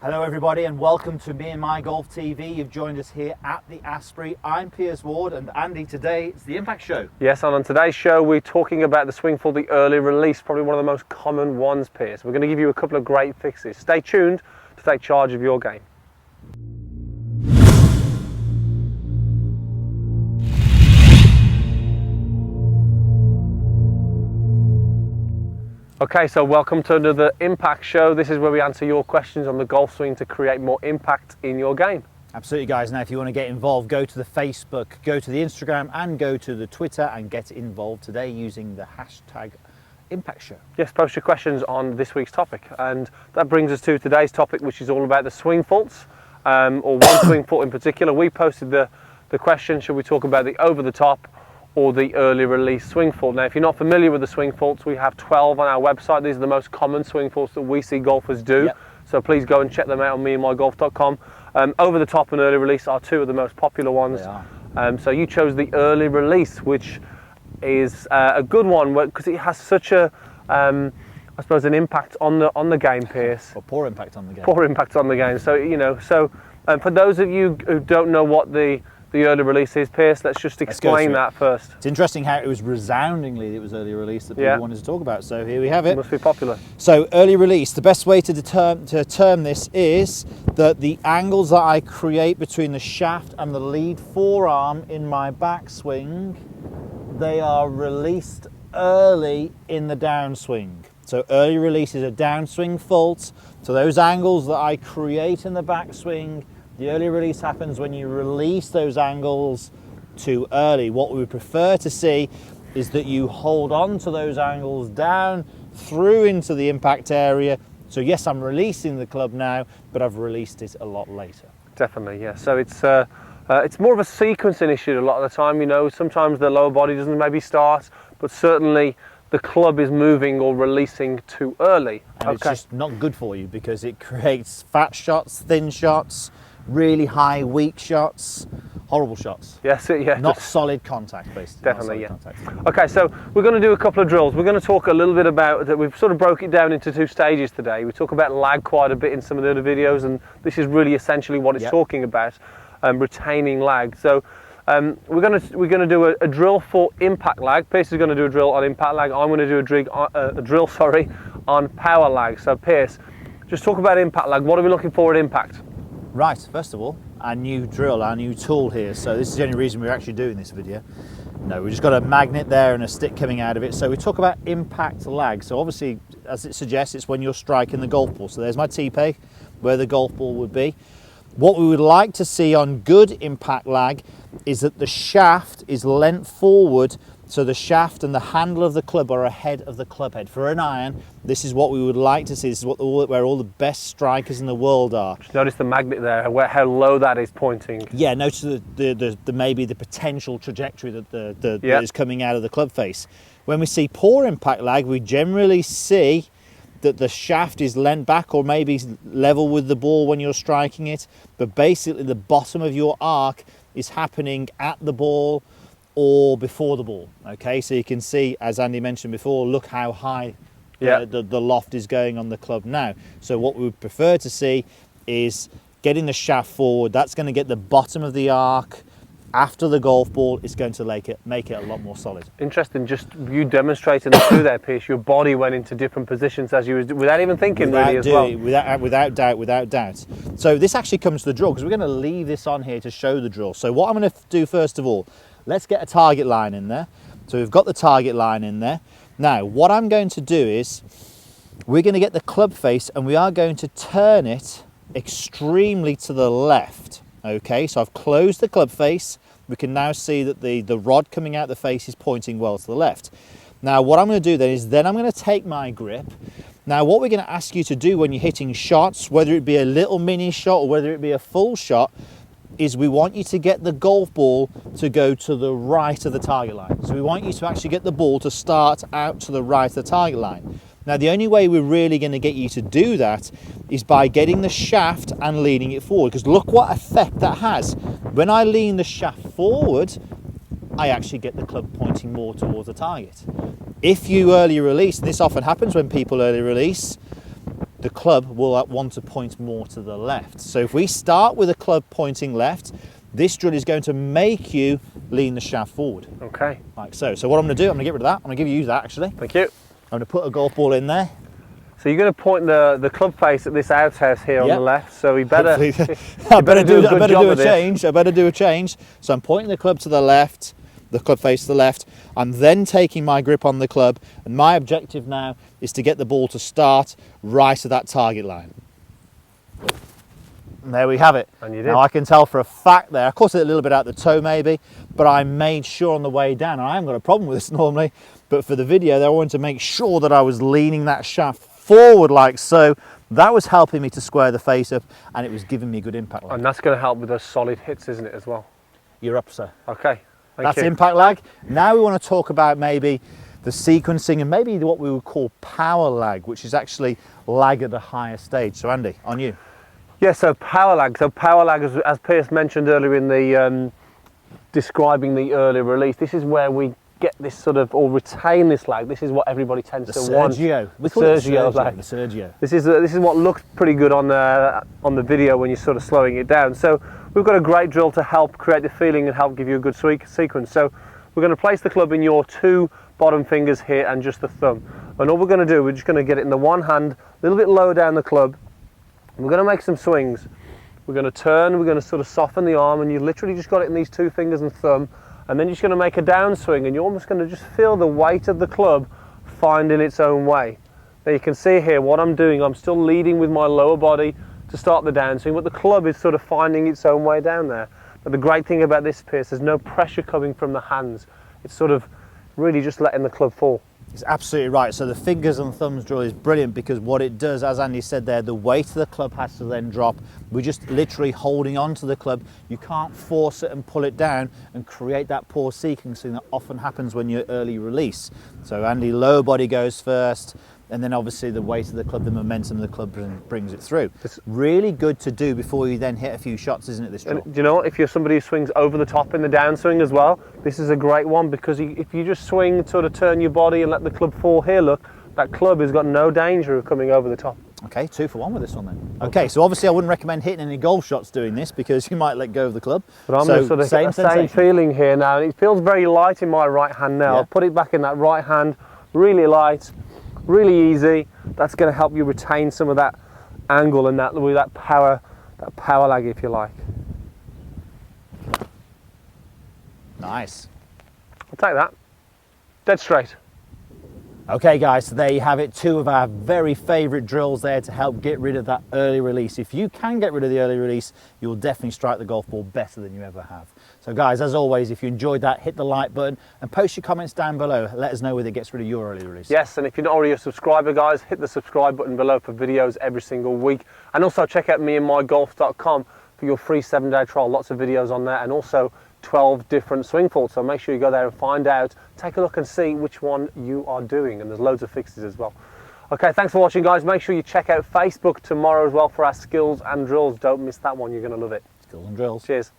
Hello everybody and welcome to Me and My Golf TV. You've joined us here at the Asprey. I'm Piers Ward and Andy. Today it's the Impact Show. Yes, and on today's show we're talking about the swing for the early release, probably one of the most common ones, Piers. We're going to give you a couple of great fixes. Stay tuned to take charge of your game. Okay, so welcome to another Impact Show. This is where we answer your questions on the golf swing to create more impact in your game. Absolutely, guys. Now if you want to get involved, go to the Facebook, go to the Instagram and go to the Twitter and get involved today using the hashtag Impact Show. Yes, post your questions on this week's topic, and that brings us to today's topic, which is all about the swing faults, or one swing fault in particular. We posted the question, should we talk about the over the top or the early release swing fault? Now, if you're not familiar with the swing faults, we have 12 on our website. These are the most common swing faults that we see golfers do. Yep. So please go and check them out on meandmygolf.com. Over the top and early release are two of the most popular ones. They are. So you chose the early release, which is a good one because it has such a, I suppose, an impact on the game, Piers. Or poor impact on the game. Poor impact on the game. So for those of you who don't know what the early release is, Piers, let's just explain that first. It's interesting how it was resoundingly early release that people wanted to talk about. So here we have it. It must be popular. So early release, the best way to term this is that the angles that I create between the shaft and the lead forearm in my backswing, they are released early in the downswing. So early release is a downswing fault. So those angles that I create in the backswing, the early release happens when you release those angles too early. What we would prefer to see is that you hold on to those angles down through into the impact area. So yes, I'm releasing the club now, but I've released it a lot later. Definitely, yeah. So it's more of a sequencing issue a lot of the time. You know, sometimes the lower body doesn't maybe start, but certainly the club is moving or releasing too early. And it's just not good for you because it creates fat shots, thin shots, really high, weak shots, horrible shots. Yes, yeah. Not solid contact, basically. Definitely, yeah. Okay, so we're going to do a couple of drills. We're going to talk a little bit about that. We've sort of broke it down into two stages today. We talk about lag quite a bit in some of the other videos, and this is really essentially what it's talking about, retaining lag. So we're going to do a drill for impact lag. Pierce is going to do a drill on impact lag. I'm going to do a drill on power lag. So Pierce, just talk about impact lag. What are we looking for at impact? Right, first of all, our new drill, our new tool here. So this is the only reason we're actually doing this video. No, we've just got a magnet there and a stick coming out of it. So we talk about impact lag. So obviously, as it suggests, it's when you're striking the golf ball. So there's my T-peg, where the golf ball would be. What we would like to see on good impact lag is that the shaft is leant forward, so the shaft and the handle of the club are ahead of the club head. For an iron, this is what we would like to see. This is where all the best strikers in the world are. Just notice the magnet there, how low that is pointing. Yeah, notice the maybe the potential trajectory that is coming out of the club face. When we see poor impact lag, we generally see that the shaft is leant back or maybe level with the ball when you're striking it, but basically the bottom of your arc is happening at the ball or before the ball. Okay, so you can see, as Andy mentioned before, look how high the loft is going on the club now. So what we would prefer to see is getting the shaft forward. That's going to get the bottom of the arc after the golf ball. Is going to make it a lot more solid. Interesting, just you demonstrating the two there, Pierce. Your body went into different positions as you was without even thinking, without doubt. So this actually comes to the drill because we're going to leave this on here to show the drill. So what I'm going to do first of all, let's get a target line in there. So we've got the target line in there. Now what I'm going to do is we're going to get the club face and we are going to turn it extremely to the left. Okay, so I've closed the club face. We can now see that the rod coming out the face is pointing well to the left. Now what I'm going to do then is I'm going to take my grip. Now what we're going to ask you to do when you're hitting shots, whether it be a little mini shot or whether it be a full shot, is we want you to get the golf ball to go to the right of the target line. So we want you to actually get the ball to start out to the right of the target line. Now the only way we're really going to get you to do that is by getting the shaft and leaning it forward, because look what effect that has. When I lean the shaft forward, I actually get the club pointing more towards the target. If you early release, and this often happens when people early release, the club will want to point more to the left. So if we start with a club pointing left, this drill is going to make you lean the shaft forward. Okay. Like so. So what I'm going to do, I'm going to get rid of that. I'm going to give you that actually. Thank you. I'm going to put a golf ball in there. So you're going to point the club face at this outhouse here on Yep. the left. So we better. I better do a good job a of this. change. I better do a change. So I'm pointing the club to the left, the club face to the left. I'm then taking my grip on the club, and my objective now is to get the ball to start right at that target line. And there we have it. And you did. Now I can tell for a fact there, of course a little bit out the toe maybe, but I made sure on the way down, and I haven't got a problem with this normally, but for the video I wanted to make sure that I was leaning that shaft forward like so. That was helping me to square the face up, and it was giving me good impact lag. And that's going to help with those solid hits, isn't it, as well? You're up, sir. Okay. That's you. impact lag. Now we want to talk about maybe the sequencing and maybe what we would call power lag, which is actually lag at a higher stage. So Andy, on you. Yeah, so power lag. So power lag, as Pierce mentioned earlier in the describing the early release, this is where we get this sort of, or retain this lag. This is what everybody tends to want. Sergio. The Sergio lag. The Sergio. This is what looks pretty good on the video when you're sort of slowing it down. So we've got a great drill to help create the feeling and help give you a good sequence. So we're going to place the club in your two bottom fingers here and just the thumb. And all we're going to do, we're just going to get it in the one hand, a little bit lower down the club. We're going to make some swings. We're going to turn, we're going to sort of soften the arm, and you literally just got it in these two fingers and thumb, and then you're just going to make a downswing, and you're almost going to just feel the weight of the club finding its own way. Now you can see here what I'm doing, I'm still leading with my lower body to start the downswing, but the club is sort of finding its own way down there. But the great thing about this, Pierce, there's no pressure coming from the hands. It's sort of really just letting the club fall. It's absolutely right. So the fingers and thumbs drill is brilliant because what it does, as Andy said there, the weight of the club has to then drop. We're just literally holding on to the club. You can't force it and pull it down and create that poor sequencing that often happens when you're early release. So Andy, lower body goes first, and then obviously the weight of the club, the momentum of the club brings it through. It's really good to do before you then hit a few shots, isn't it, this drill? And do you know what? If you're somebody who swings over the top in the downswing as well, this is a great one because if you just swing, sort of turn your body and let the club fall here, look, that club has got no danger of coming over the top. Okay, 2 for 1 with this one then. Okay, so obviously I wouldn't recommend hitting any golf shots doing this because you might let go of the club. But I'm so sort of same feeling here now, and it feels very light in my right hand now. Yeah. I'll put it back in that right hand, really light, really easy. That's going to help you retain some of that angle and that power lag, if you like. Nice. I'll take that. Dead straight. Okay guys, so there you have it, 2 of our very favourite drills there to help get rid of that early release. If you can get rid of the early release, you'll definitely strike the golf ball better than you ever have. So guys, as always, if you enjoyed that, hit the like button and post your comments down below. Let us know whether it gets rid of your early release. Yes, and if you're not already a subscriber, guys, hit the subscribe button below for videos every single week. And also check out meandmygolf.com for your free 7-day trial. Lots of videos on there, and also 12 different swing faults. So make sure you go there and find out, take a look and see which one you are doing. And there's loads of fixes as well. Okay, thanks for watching, guys. Make sure you check out Facebook tomorrow as well for our skills and drills. Don't miss that one. You're going to love it. Skills and drills. Cheers.